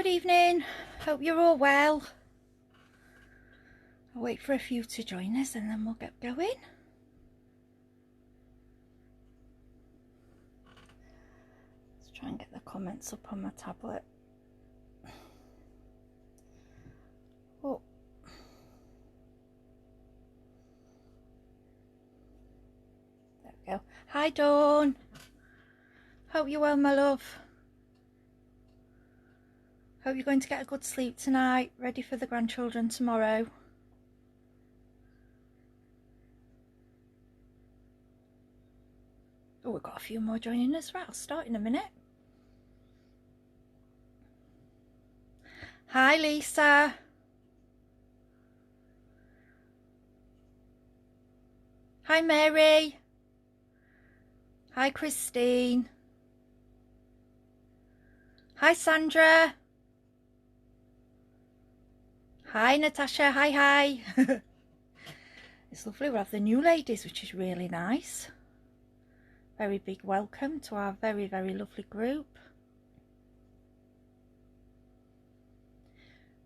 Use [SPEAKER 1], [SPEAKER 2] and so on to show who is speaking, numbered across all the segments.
[SPEAKER 1] Good evening, hope you're all well. I'll wait for a few to join us and then we'll get going. Let's try and get the comments up on my tablet. Oh. There we go. Hi Dawn, hope you're well my love. Hope you're going to get a good sleep tonight, ready for the grandchildren tomorrow. Oh, we've got a few more joining us. Right, I'll start in a minute. Hi Lisa. Hi Mary. Hi Christine. Hi Sandra. Hi Natasha, hi. It's lovely, we have the new ladies, which is really nice. Very big welcome to our very lovely group.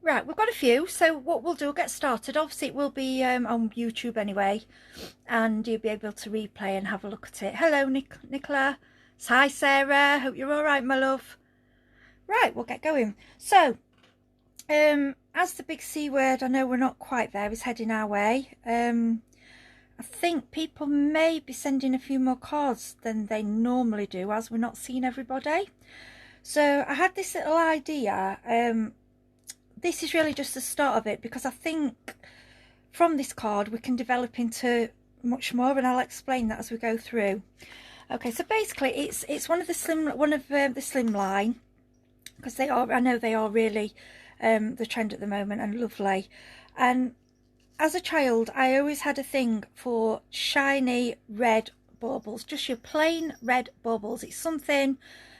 [SPEAKER 1] Right, we've got a few, so what we'll do, we'll get started. Obviously it will be on YouTube anyway, and you'll be able to replay and have a look at it. Hello Nicola. Hi Sarah, hope you're all right my love. Right, we'll get going. So as the big C word, I know we're not quite there, is heading our way. I think people may be sending a few more cards than they normally do, as we're not seeing everybody. So I had this little idea. This is really just the start of it, because I think from this card we can develop into much more, and I'll explain that as we go through. Okay, so basically it's one of the slim line, because they are, I know they are really the trend at the moment and lovely. And as a child I always had a thing for shiny red baubles, just your plain red baubles. It's something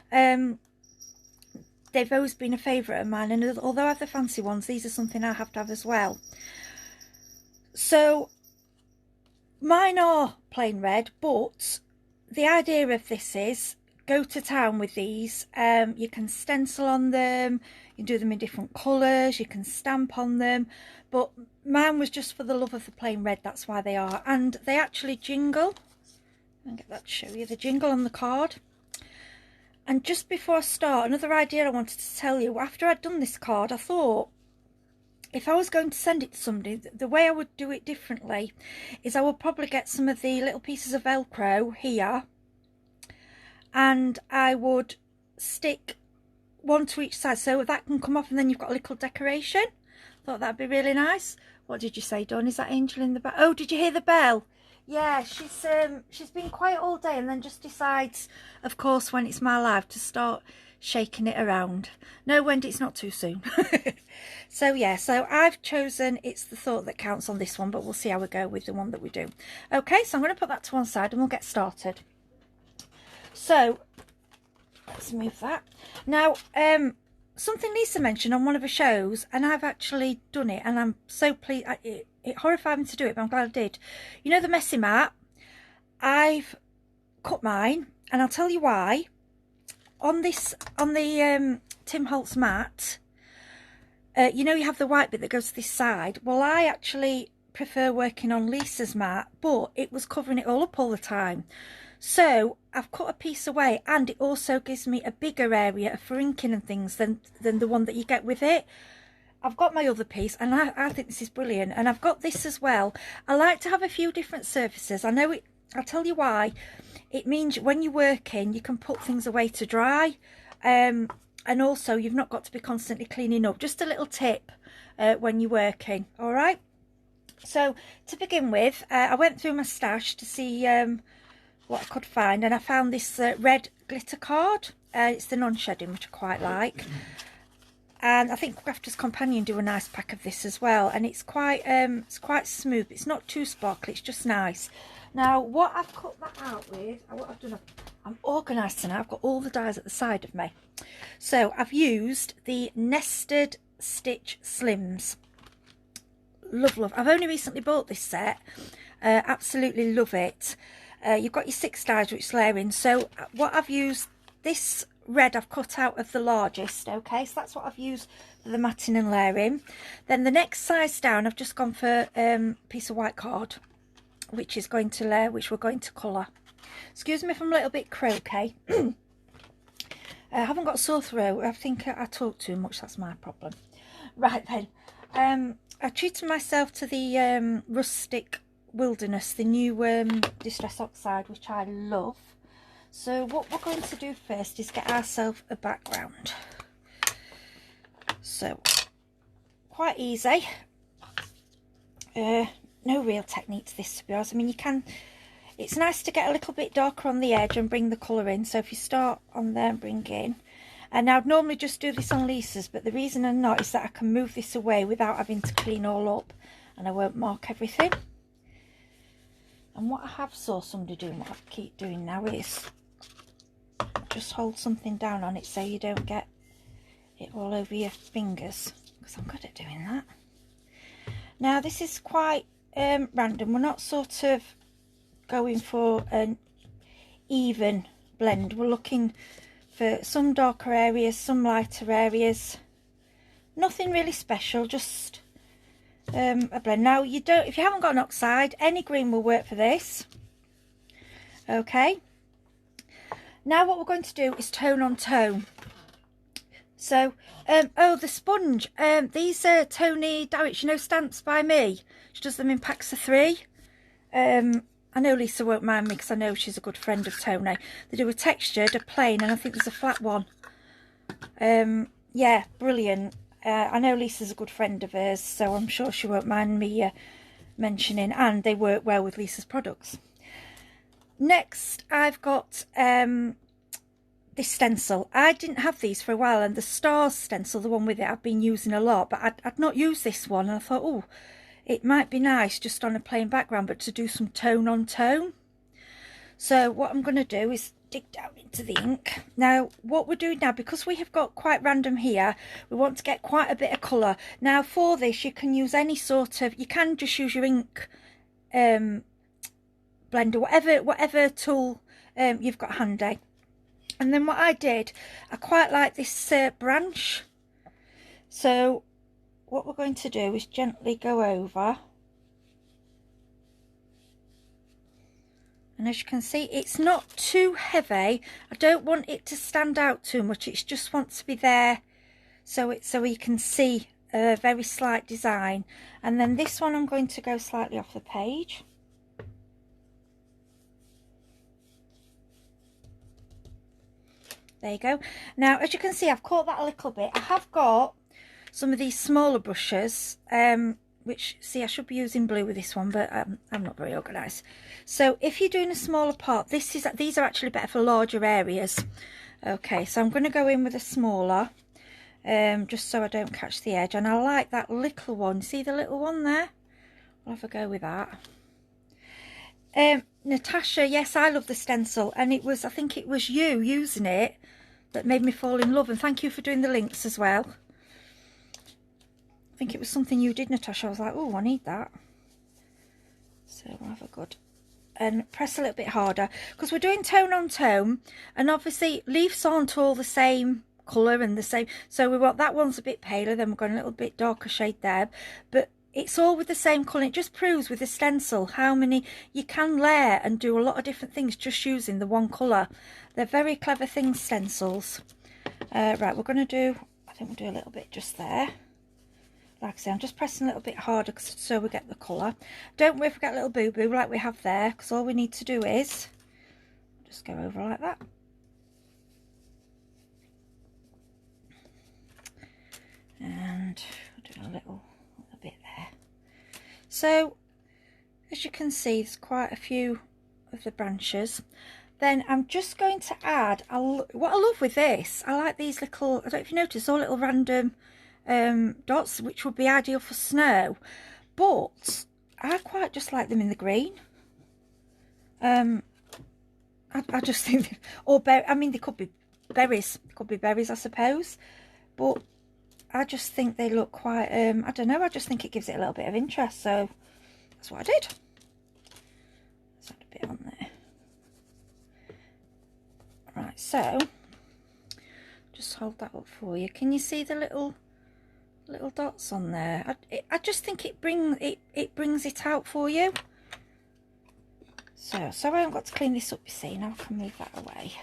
[SPEAKER 1] they've always been a favourite of mine, and although I have the fancy ones, these are something I have to have as well. So mine are plain red, but the idea of this is go to town with these. You can stencil on them, you can do them in different colours, you can stamp on them, but mine was just for the love of the plain red, that's why they are. And they actually jingle. I'll get that to show you, the jingle on the card. And just before I start, another idea I wanted to tell you. After I'd done this card, I thought if I was going to send it to somebody, the way I would do it differently is I would probably get some of the little pieces of Velcro here, and I would stick one to each side so that can come off, and then you've got a little decoration. Thought that'd be really nice. What did you say, Dawn? Is that Angel in the back? Oh, did you hear the bell? Yeah, she's been quiet all day and then just decides, of course, when it's my live, to start shaking it around. No, Wendy, it's not too soon. So yeah, so I've chosen It's the Thought That Counts on this one, but we'll see how we go with the one that we do. Okay, so I'm going to put that to one side and we'll get started. So let's move that. Now, something Lisa mentioned on one of her shows, and I've actually done it, and I'm so pleased. It horrified me to do it, but I'm glad I did. You know the messy mat? I've cut mine, and I'll tell you why. On the Tim Holtz mat, you know you have the white bit that goes to this side. Well, I actually prefer working on Lisa's mat, but it was covering it all up all the time. So I've cut a piece away, and it also gives me a bigger area for inking and things than the one that you get with it. I've got my other piece, and I think this is brilliant, and I've got this as well. I like to have a few different surfaces. I know it, I'll tell you why. It means when you're working you can put things away to dry, and also you've not got to be constantly cleaning up. Just a little tip when you're working. All right, so to begin with, I went through my stash to see what I could find, and I found this red glitter card. It's the non-shedding, which I quite like, and I think Crafter's Companion do a nice pack of this as well, and it's quite smooth. It's not too sparkly, it's just nice. Now what I've cut that out with, what I've done, I'm organised tonight. I've got all the dies at the side of me. So I've used the Nested Stitch Slims. Love. I've only recently bought this set. Absolutely love it. You've got your 6 dies which layer in. So what I've used, this red I've cut out of the largest. Okay, so that's what I've used for the matting and layering. Then the next size down, I've just gone for a piece of white card, which is going to layer, which we're going to colour. Excuse me if I'm a little bit croaky. I haven't got a sore throat. I think I talk too much. That's my problem. Right then, I treated myself to the Rustic Wilderness, the new Distress Oxide, which I love. So what we're going to do first is get ourselves a background. So quite easy. No real technique to this, to be honest. I mean, you can. It's nice to get a little bit darker on the edge and bring the colour in. So if you start on there and bring in. And I'd normally just do this on Lisa's, but the reason I'm not is that I can move this away without having to clean all up. And I won't mark everything. And what I have saw somebody doing, what I keep doing now, is just hold something down on it so you don't get it all over your fingers. Because I'm good at doing that. Now this is quite random. We're not sort of going for an even blend. We're looking for some darker areas, some lighter areas. Nothing really special, just a blend. Now you don't, if you haven't got an oxide, any green will work for this. Okay. Now what we're going to do is tone on tone. So, oh, the sponge. These are Tony Dowitch, you know, Stamps by Me. She does them in packs of 3. I know Lisa won't mind me because I know she's a good friend of Tony. They do a textured, a plain, and I think there's a flat one. Yeah, brilliant. I know Lisa's a good friend of hers, so I'm sure she won't mind me mentioning. And they work well with Lisa's products. Next, I've got this stencil. I didn't have these for a while, and the Stars stencil, the one with it, I've been using a lot, but I'd not used this one, and I thought, oh, it might be nice just on a plain background, but to do some tone on tone. So what I'm going to do is dig down into the ink. Now what we're doing now, because we have got quite random here, we want to get quite a bit of colour. Now for this you can use any sort of, you can just use your ink blender, whatever tool you've got handy. And then what I did, I quite like this branch. So what we're going to do is gently go over, and as you can see, it's not too heavy. I don't want it to stand out too much. It just wants to be there so you can see a very slight design. And then this one I'm going to go slightly off the page. There you go. Now as you can see, I've caught that a little bit. I have got some of these smaller brushes, which, see, I should be using blue with this one, but I'm not very organised. So if you're doing a smaller part, these are actually better for larger areas. Okay, so I'm going to go in with a smaller, just so I don't catch the edge. And I like that little one. See the little one there? I'll have a go with that. Natasha, yes, I love the stencil, and it was, I think it was you using it that made me fall in love. And thank you for doing the links as well. I think it was something you did, Natasha. I was like, oh, I need that. So we'll have a good, and press a little bit harder, because we're doing tone on tone, and obviously leaves aren't all the same colour and the same. So we want, that one's a bit paler, then we're going a little bit darker shade there, but it's all with the same colour. It just proves with the stencil how many you can layer and do a lot of different things just using the one colour. They're very clever things, stencils. Right, we're going to do, I think we'll do a little bit just there. Like I say, I'm just pressing a little bit harder so we get the colour. Don't worry if we get a little boo-boo like we have there, because all we need to do is just go over like that. And do a little bit there. So, as you can see, there's quite a few of the branches. Then I'm just going to add, what I love with this, I like these little, I don't know if you notice, all little random dots, which would be ideal for snow, but I quite just like them in the green. I just think, or I mean, they could be berries, I suppose, but I just think they look quite, I don't know, I just think it gives it a little bit of interest, so that's what I did. Let's add a bit on there. Right, so just hold that up for you. Can you see the little dots on there? I just think it brings it out for you. So I haven't got to clean this up, you see. Now I can move that away.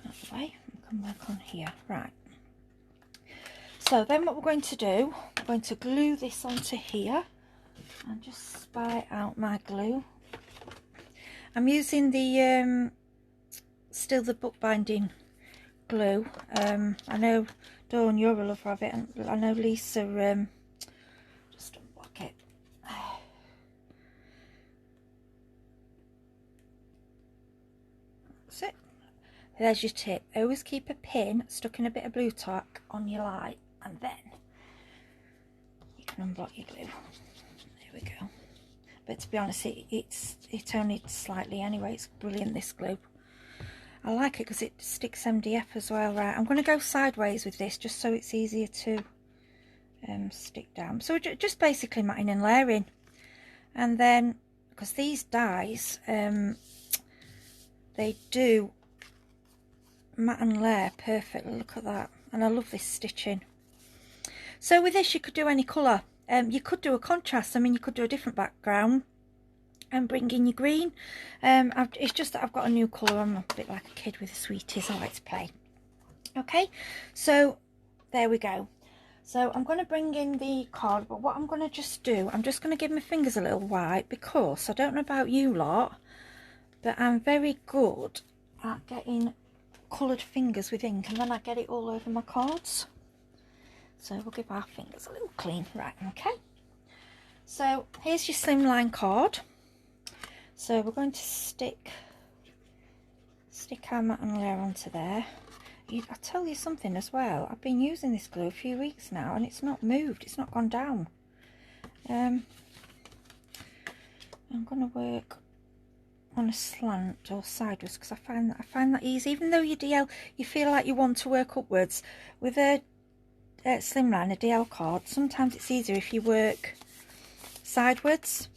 [SPEAKER 1] That way. I can work on here. Right. So then what we're going to do, we're going to glue this onto here. And just spy out my glue. I'm using the still the bookbinding glue. I know Dawn, you're a lover of it, and I know Lisa, just unblock it. That's it. There's your tip. Always keep a pin stuck in a bit of blue tack on your light, and then you can unblock your glue. There we go. But to be honest, it only slightly anyway. It's brilliant, this glue. I like it because it sticks MDF as well. Right, I'm going to go sideways with this just so it's easier to stick down. So just basically matting and layering. And then, because these dies, they do matte and layer perfectly. Look at that. And I love this stitching. So with this you could do any colour. You could do a contrast. I mean, you could do a different background and bring in your green. It's just that I've got a new colour. I'm a bit like a kid with the sweeties. I like to play. Okay, so there we go. So I'm going to bring in the card, but what I'm going to just do, I'm just going to give my fingers a little wipe, because I don't know about you lot, but I'm very good at getting coloured fingers with ink, and then I get it all over my cards. So we'll give our fingers a little clean. Right, okay. So here's your slimline card. So we're going to stick our matte and layer onto there. I'll tell you something as well. I've been using this glue a few weeks now, and it's not moved. It's not gone down. I'm going to work on a slant or sideways, because I find that easy. Even though your DL, you feel like you want to work upwards with a slimline, a DL card, sometimes it's easier if you work sideways,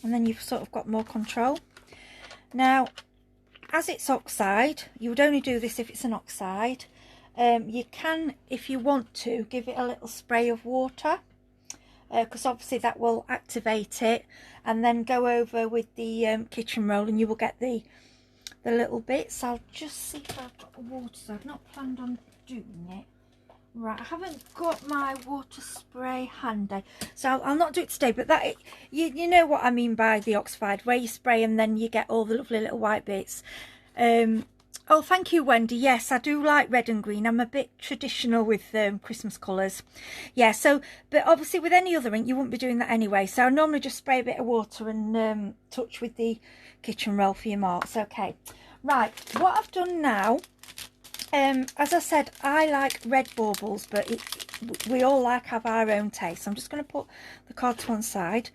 [SPEAKER 1] and then you've sort of got more control. Now, as it's oxide, you would only do this if it's an oxide. You can, if you want to, give it a little spray of water, because obviously that will activate it, and then go over with the kitchen roll and you will get the little bits. I'll just see if I've got the water, so I've not planned on doing it. Right, I haven't got my water spray handy, so I'll not do it today, but that, you know what I mean by the oxide, where you spray and then you get all the lovely little white bits. Oh, thank you, Wendy. Yes, I do like red and green. I'm a bit traditional with Christmas colours. Yeah, so, but obviously with any other ink, you wouldn't be doing that anyway. So I normally just spray a bit of water and touch with the kitchen roll for your marks. Okay, right, what I've done now, as I said, I like red baubles, but we all like have our own taste. So I'm just going to put the card to one side.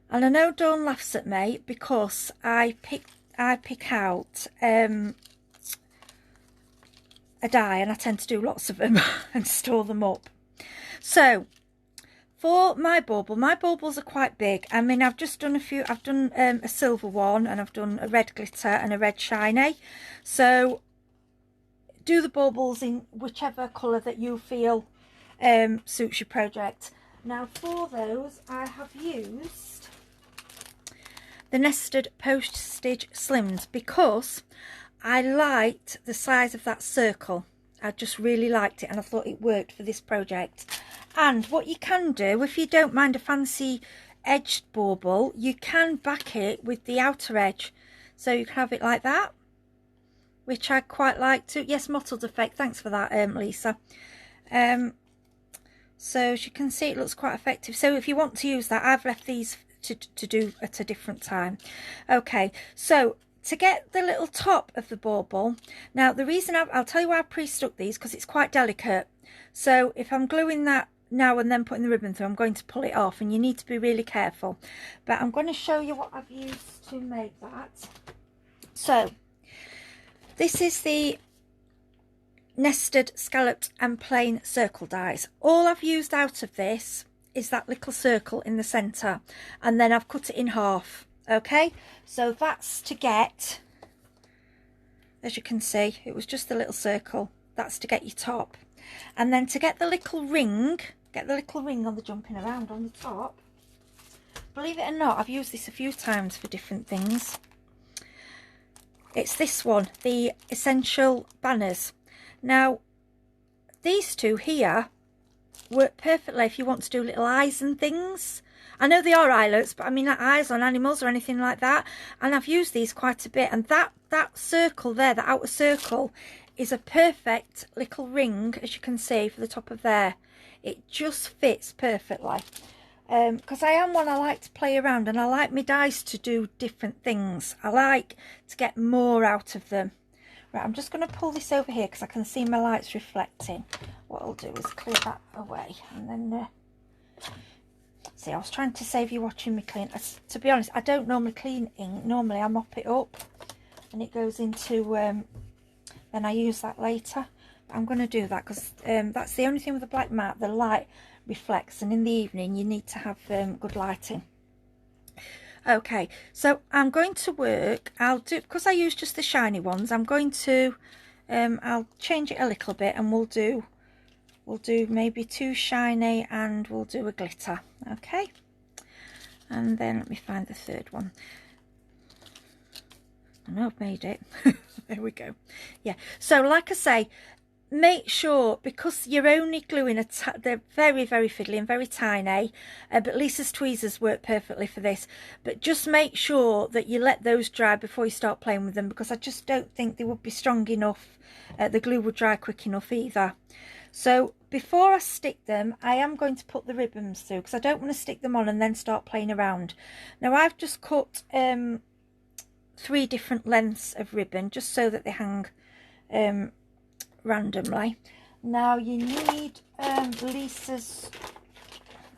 [SPEAKER 1] And I know Dawn laughs at me because I pick out a die, and I tend to do lots of them and store them up. So for my baubles are quite big. I mean, I've just done a few. I've done a silver one, and I've done a red glitter and a red shiny. So do the baubles in whichever colour that you feel suits your project. Now for those, I have used the nested postage slims because I liked the size of that circle. I just really liked it, and I thought it worked for this project. And what you can do, if you don't mind a fancy edged bauble, you can back it with the outer edge, so you can have it like that, which I quite like too. Yes, mottled effect, thanks for that, Lisa. So as you can see, it looks quite effective. So if you want to use that, I've left these to do at a different time. Okay, so to get the little top of the bauble, now the reason I'll tell you why I pre-stuck these, because it's quite delicate. So if I'm gluing that now and then putting the ribbon through, I'm going to pull it off, and you need to be really careful. But I'm going to show you what I've used to make that. So this is the nested, scalloped and plain circle dies. All I've used out of this is that little circle in the centre, and then I've cut it in half. Okay, so that's to get as you can see, it was just a little circle. That's to get your top. And then to get the little ring, on the jumping around on the top. Believe it or not, I've used this a few times for different things. It's this one, the Essential Banners. Now, these two here work perfectly if you want to do little eyes and things. I know they are eyelets, but I mean like eyes on animals or anything like that. And I've used these quite a bit. And that circle there, the outer circle, is a perfect little ring, as you can see, for the top of there. It just fits perfectly. Because I am one, I like to play around, and I like my dies to do different things. I like to get more out of them. Right, I'm just going to pull this over here because I can see my lights reflecting. What I'll do is clear that away, and then see, I was trying to save you watching me clean. To be honest, I don't normally clean ink. Normally I mop it up and it goes into then I use that later. But I'm going to do that because that's the only thing with the black mat, the light reflects, and in the evening you need to have good lighting. Okay, so I'm going to work, I'll do, because I use just the shiny ones, I'm going to I'll change it a little bit, and we'll do maybe 2 shiny and we'll do a glitter. Okay, and then let me find the third one. I know I've made it. There we go. Yeah, so like I say, make sure, because you're only gluing they're very, very fiddly and very tiny, but Lisa's tweezers work perfectly for this. But just make sure that you let those dry before you start playing with them, because I just don't think they would be strong enough. The glue would dry quick enough either. So before I stick them, I am going to put the ribbons through, because I don't want to stick them on and then start playing around. Now I've just cut 3 different lengths of ribbon just so that they hang randomly. Now you need Lisa's,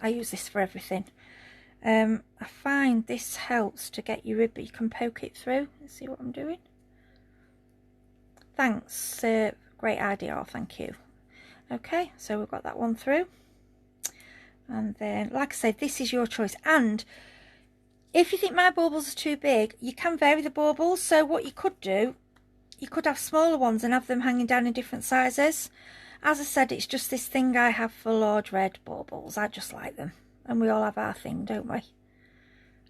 [SPEAKER 1] I use this for everything. I find this helps to get your ribbon, you can poke it through. Let's see what I'm doing. Thanks, great idea. Oh, thank you. Okay, so we've got that one through, and then like I said, this is your choice. And if you think my baubles are too big, you can vary the baubles. So what you could do, you could have smaller ones and have them hanging down in different sizes. As I said, it's just this thing I have for large red baubles. I just like them, and we all have our thing, don't we?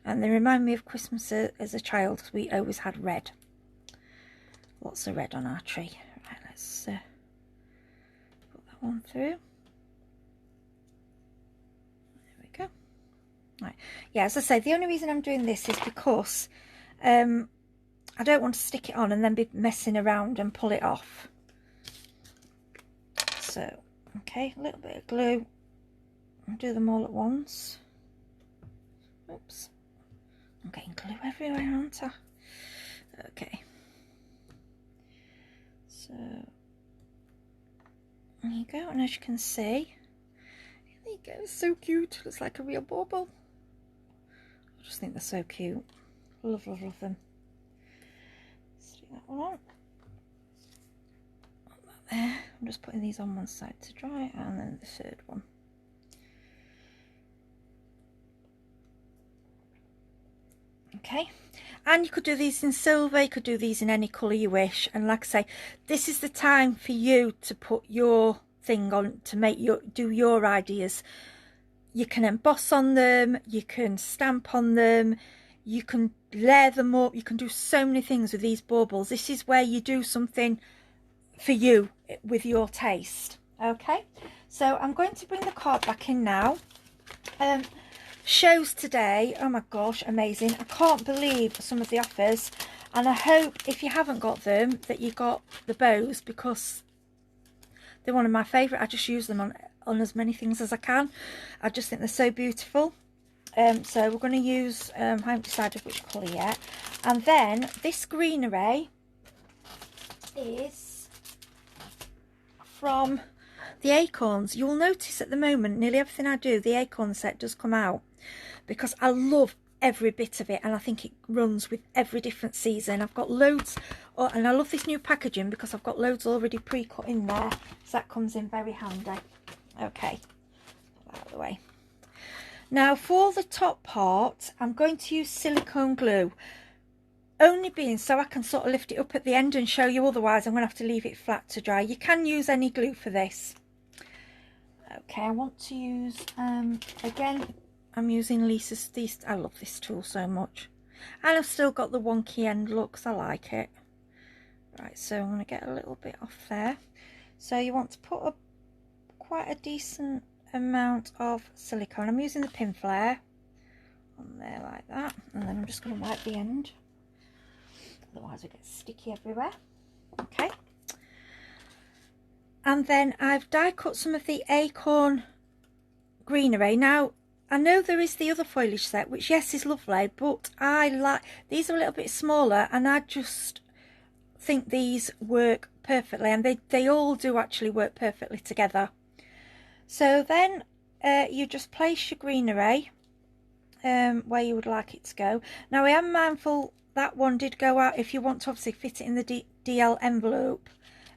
[SPEAKER 1] And they remind me of Christmas as a child, because we always had red. Lots of red on our tree. Right, let's put that one through. There we go. Right, yeah, as I say, the only reason I'm doing this is because I don't want to stick it on and then be messing around and pull it off. So, okay, a little bit of glue. I'll do them all at once. Oops. I'm getting glue everywhere, aren't I? Okay. So, there you go. And as you can see, there you go. It's so cute. Looks like a real bauble. I just think they're so cute. Love, love, love them. Stick that one on. Put that there. I'm just putting these on one side to dry, and then the third one. Okay, and you could do these in silver, you could do these in any colour you wish. And like I say, this is the time for you to put your thing on, to make do your ideas. You can emboss on them, you can stamp on them, you can layer them up, you can do so many things with these baubles. This is where you do something for you with your taste. Okay, so I'm going to bring the card back in now. Shows today, oh my gosh, amazing. I can't believe some of the offers, and I hope if you haven't got them that you got the bows, because they're one of my favourite. I just use them on as many things as I can. I just think they're so beautiful. So we're going to use, I haven't decided which colour yet. And then this greenery is from the Acorns. You'll notice at the moment, nearly everything I do, the Acorn set does come out, because I love every bit of it, and I think it runs with every different season. I've got loads, and I love this new packaging because I've got loads already pre-cut in there, so that comes in very handy. Okay, put that out of the way. Now for the top part, I'm going to use silicone glue. only being so I can sort of lift it up at the end and show you, otherwise I'm going to have to leave it flat to dry. You can use any glue for this. Okay, I want to use, again, I'm using Lisa's, I love this tool so much. And I've still got the wonky end looks, I like it. Right, so I'm going to get a little bit off there. So you want to put quite a decent amount of silicone. I'm using the pin flare on there like that, and then I'm just going to wipe the end, otherwise it gets sticky everywhere. Okay, and then I've die cut some of the acorn greenery. Now I know there is the other foliage set, which yes is lovely, but I like these are a little bit smaller, and I just think these work perfectly, and they all do actually work perfectly together. So then you just place your greenery where you would like it to go. Now I am mindful that one did go out. If you want to obviously fit it in the DL envelope,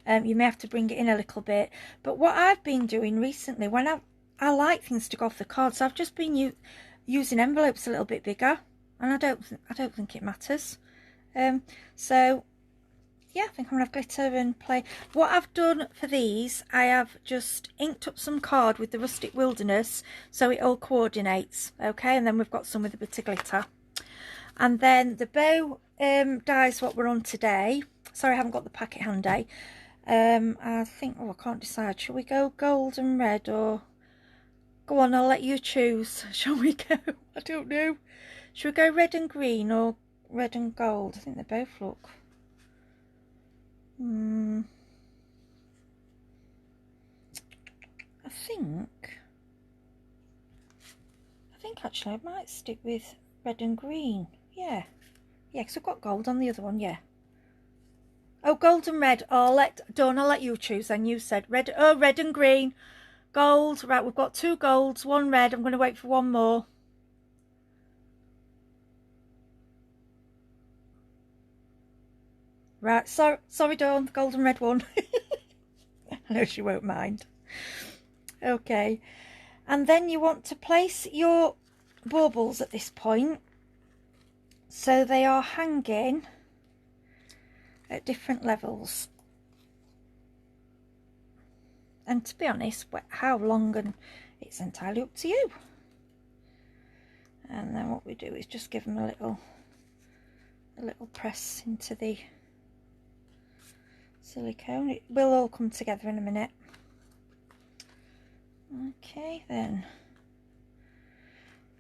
[SPEAKER 1] you may have to bring it in a little bit. But what I've been doing recently, when I like things to go off the card, so I've just been using envelopes a little bit bigger, and I don't think it matters. So yeah, I think I'm going to have glitter and play. What I've done for these, I have just inked up some card with the Rustic Wilderness so it all coordinates, okay? And then we've got some with a bit of glitter. And then the bow dies what we're on today. Sorry, I haven't got the packet handy. I think, I can't decide. Shall we go gold and red, or... Go on, I'll let you choose. Shall we go? I don't know. Should we go red and green or red and gold? I think they both look... I think actually I might stick with red and green. Yeah, because I've got gold on the other one. Yeah. Oh, gold and red. Dawn, I'll let you choose. Then you said red. Oh, red and green, gold. Right, we've got 2 golds, 1 red. I'm going to wait for 1 more. Right, sorry Dawn, the gold and red one. I know she won't mind. Okay, and then you want to place your baubles at this point so they are hanging at different levels. And to be honest, how long, and it's entirely up to you. And then what we do is just give them a little press into the silicone. It will all come together in a minute. Okay then,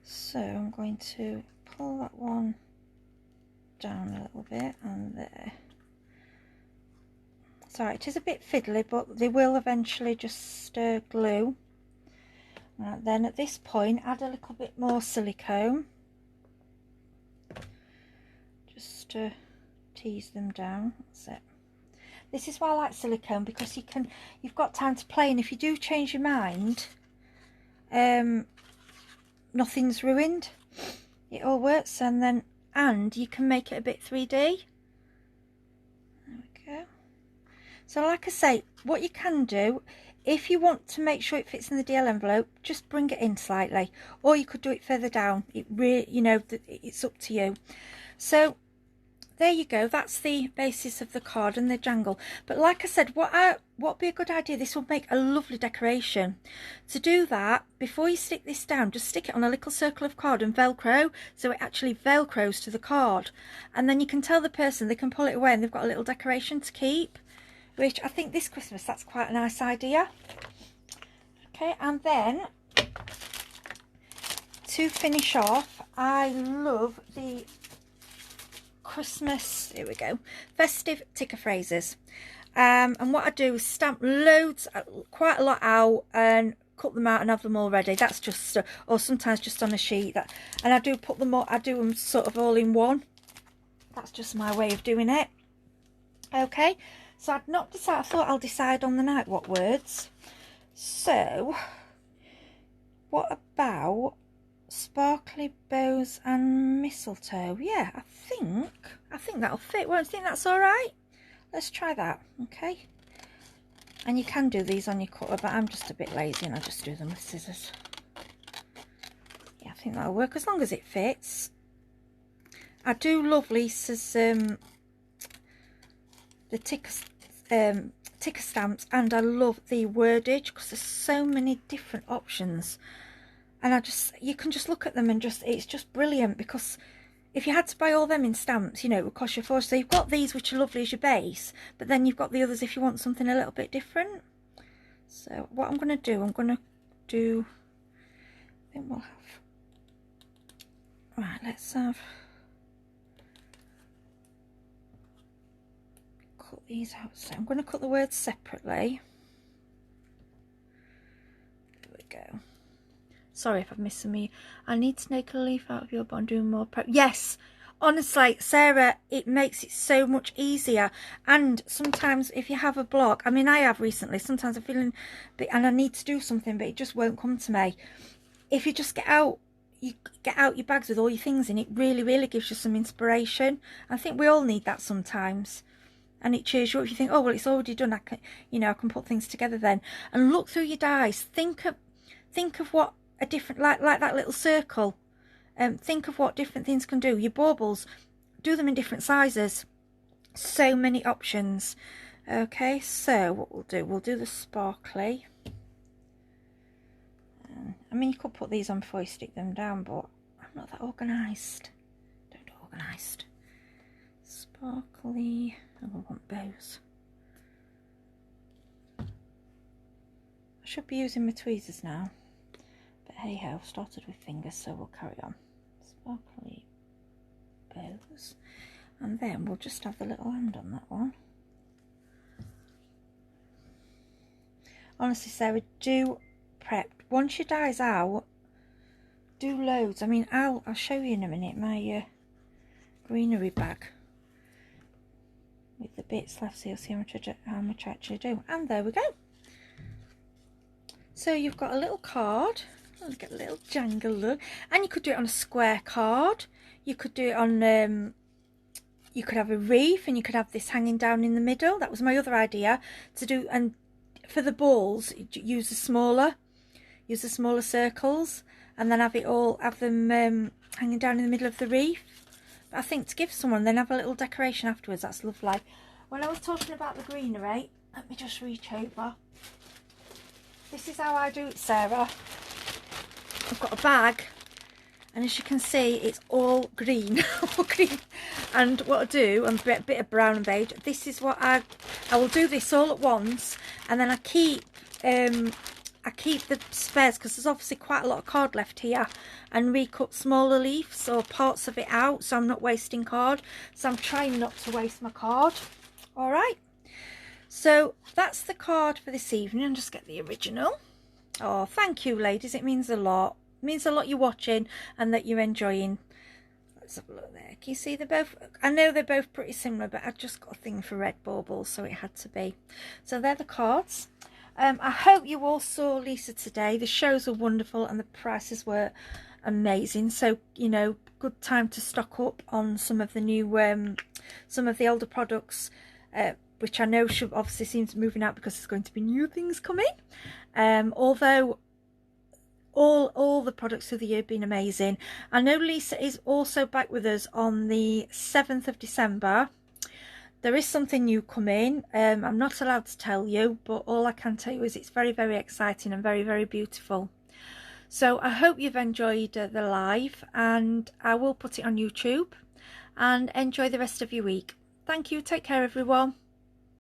[SPEAKER 1] so I'm going to pull that one down a little bit, and there. Sorry, it is a bit fiddly, but they will eventually just glue. Right, then at this point add a little bit more silicone just to tease them down. That's it. This is why I like silicone, because you've got time to play, and if you do change your mind, nothing's ruined. It all works, and you can make it a bit 3D. There we go. So like I say, what you can do, if you want to make sure it fits in the DL envelope, just bring it in slightly, or you could do it further down. It really, it's up to you. So there you go, that's the basis of the card and the jangle. But like I said, what'd be a good idea, this will make a lovely decoration. To do that, before you stick this down, just stick it on a little circle of card and velcro, so it actually velcros to the card, and then you can tell the person, they can pull it away and they've got a little decoration to keep, which I think this Christmas that's quite a nice idea. Okay, and then to finish off, I love the Christmas, here we go, festive ticker phrases, and what I do is stamp loads, quite a lot out, and cut them out and have them all ready. That's just or sometimes just on a sheet, and I do put them all, I do them sort of all in one. That's just my way of doing it. Okay, so I'd not decided, I thought I'll decide on the night what words. So what about sparkly bows and mistletoe? Yeah, I think that'll fit. Won't you think that's all right? Let's try that. Okay, and you can do these on your cutter, but I'm just a bit lazy and I just do them with scissors. Yeah, I think that'll work as long as it fits. I do love Lisa's the ticker stamps, and I love the wordage because there's so many different options, and you can just look at them and it's just brilliant, because if you had to buy all them in stamps, you know, it would cost you $4. So you've got these, which are lovely as your base, but then you've got the others if you want something a little bit different. So what I'm going to do, I think we'll have, right, let's have, cut these out. So I'm going to cut the words separately. There we go. Sorry if I've missed some. I need to take a leaf out of your book and do more prep. Yes, honestly, Sarah, it makes it so much easier. And sometimes if you have a block, I mean, I have recently, sometimes I'm feeling a bit, and I need to do something, but it just won't come to me. If you just get out your bags with all your things in, it really, really gives you some inspiration. I think we all need that sometimes. And it cheers you up. If you think, oh, well, it's already done, I can put things together then. And look through your dies. Think of what a different, like that little circle. Think of what different things can do. Your baubles, do them in different sizes. So many options. Okay, so what we'll do the sparkly. I mean, you could put these on before you stick them down, but I'm not that organised. Don't organised. Sparkly. Oh, I want bows. I should be using my tweezers now. But hey ho, started with fingers, so we'll carry on. Sparkly bows. And then we'll just have the little hand on that one. Honestly, Sarah, do prep. Once your die's out, do loads. I mean, I'll show you in a minute my greenery bag with the bits left, so you'll see how much I actually do. And there we go. So you've got a little card. Look at a little jangle look. And you could do it on a square card. You could do it on you could have a wreath, and you could have this hanging down in the middle. That was my other idea to do. And for the balls, use the smaller circles, and then have them hanging down in the middle of the wreath. But I think to give someone, then have a little decoration afterwards. That's lovely. When I was talking about the greenery, let me just reach over. This is how I do it, Sarah. I've got a bag, and as you can see, it's all green. All green. And what I do, and a bit of brown and beige, this is what I will do this all at once, and then I keep the spares, because there's obviously quite a lot of card left here, and recut smaller leaves or parts of it out, so I'm not wasting card. So I'm trying not to waste my card. All right, so that's the card for this evening. And just get the original. Oh, thank you, ladies, it means a lot. It means a lot you're watching and that you're enjoying. Let's have a look there. Can you see they're both, I know they're both pretty similar, but I just got a thing for red baubles, so it had to be. So they're the cards. I hope you all saw Lisa today. The shows were wonderful and the prices were amazing. So, you know, good time to stock up on some of the new, some of the older products, which I know should obviously seem to be moving out because there's going to be new things coming. Although all the products of the year have been amazing. I know Lisa is also back with us on the 7th of December. There is something new coming. I'm not allowed to tell you, but all I can tell you is it's very, very exciting and very, very beautiful. So I hope you've enjoyed the live, and I will put it on YouTube, and enjoy the rest of your week. Thank you. Take care, everyone.